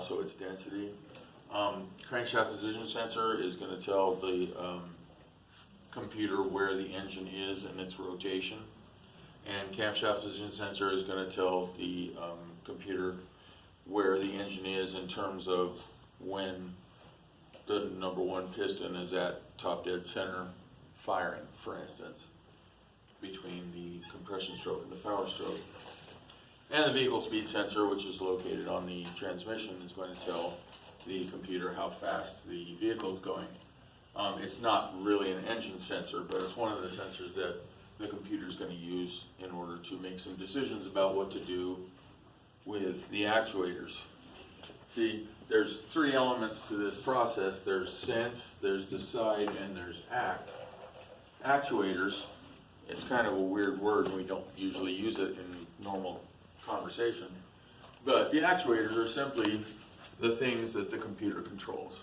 also its density. Crankshaft position sensor is going to tell the computer where the engine is in its rotation. And camshaft position sensor is going to tell the computer where the engine is in terms of when the number one piston is at top dead center firing, for instance, between the compression stroke and the power stroke. And the vehicle speed sensor, which is located on the transmission, is going to tell the computer how fast the vehicle is going. It's not really an engine sensor, but it's one of the sensors that the computer is going to use in order to make some decisions about what to do with the actuators. See, there's three elements to this process. There's sense, there's decide, and there's act. Actuators, it's kind of a weird word and we don't usually use it in normal conversation, but the actuators are simply the things that the computer controls.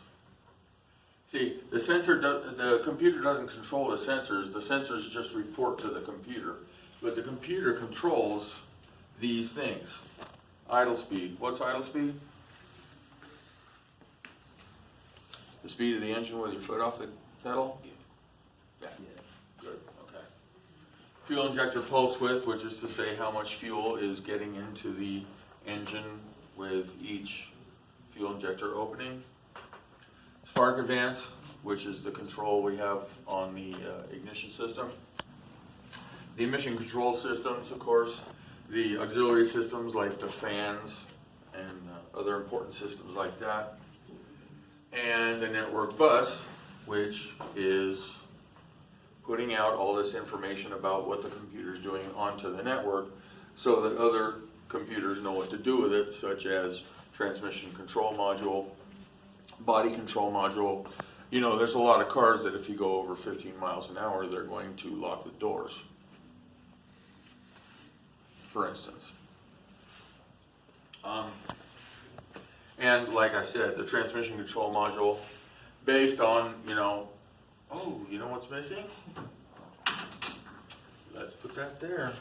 See, the computer doesn't control the sensors just report to the computer, but the computer controls these things. Idle speed, what's idle speed? The speed of the engine with your foot off the pedal? Yeah. Good, okay. Fuel injector pulse width, which is to say how much fuel is getting into the engine with each fuel injector opening. Spark advance, which is the control we have on the ignition system. The emission control systems, of course, the auxiliary systems like the fans and other important systems like that. And the network bus, which is putting out all this information about what the computer is doing onto the network so that other computers know what to do with it, such as transmission control module, body control module. You know, there's a lot of cars that if you go over 15 miles an hour, they're going to lock the doors, for instance. And like I said, the transmission control module, based on, you know what's missing? Let's put that there.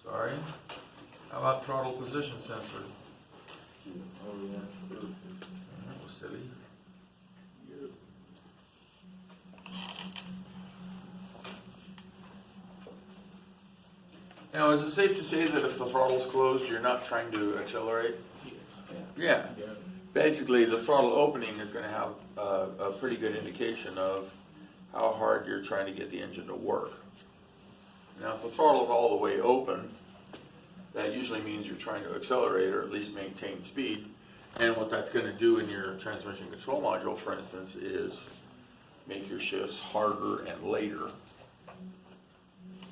Sorry. How about throttle position sensor? Oh, yeah. That was silly. Now, is it safe to say that if the throttle's closed, you're not trying to accelerate? Yeah. Basically, the throttle opening is going to have a pretty good indication of how hard you're trying to get the engine to work. Now, if the throttle is all the way open, that usually means you're trying to accelerate or at least maintain speed. And what that's going to do in your transmission control module, for instance, is make your shifts harder and later,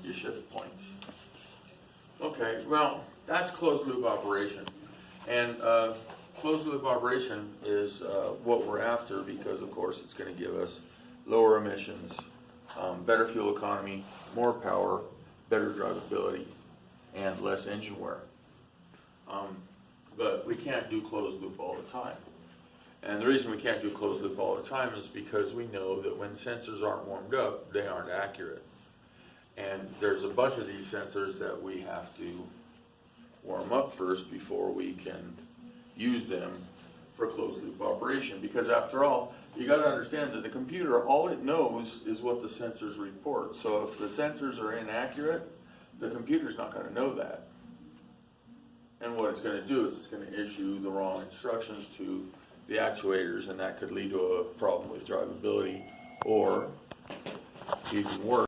your shift points. Okay, well, that's closed loop operation. And closed loop operation is what we're after because, of course, it's going to give us lower emissions, better fuel economy, more power, better drivability, and less engine wear. But we can't do closed loop all the time. And the reason we can't do closed loop all the time is because we know that when sensors aren't warmed up, they aren't accurate. And there's a bunch of these sensors that we have to warm up first before we can use them for closed loop operation. Because after all, you got to understand that the computer, all it knows is what the sensors report. So if the sensors are inaccurate, the computer's not going to know that. And what it's going to do is it's going to issue the wrong instructions to the actuators, and that could lead to a problem with drivability, or even worse.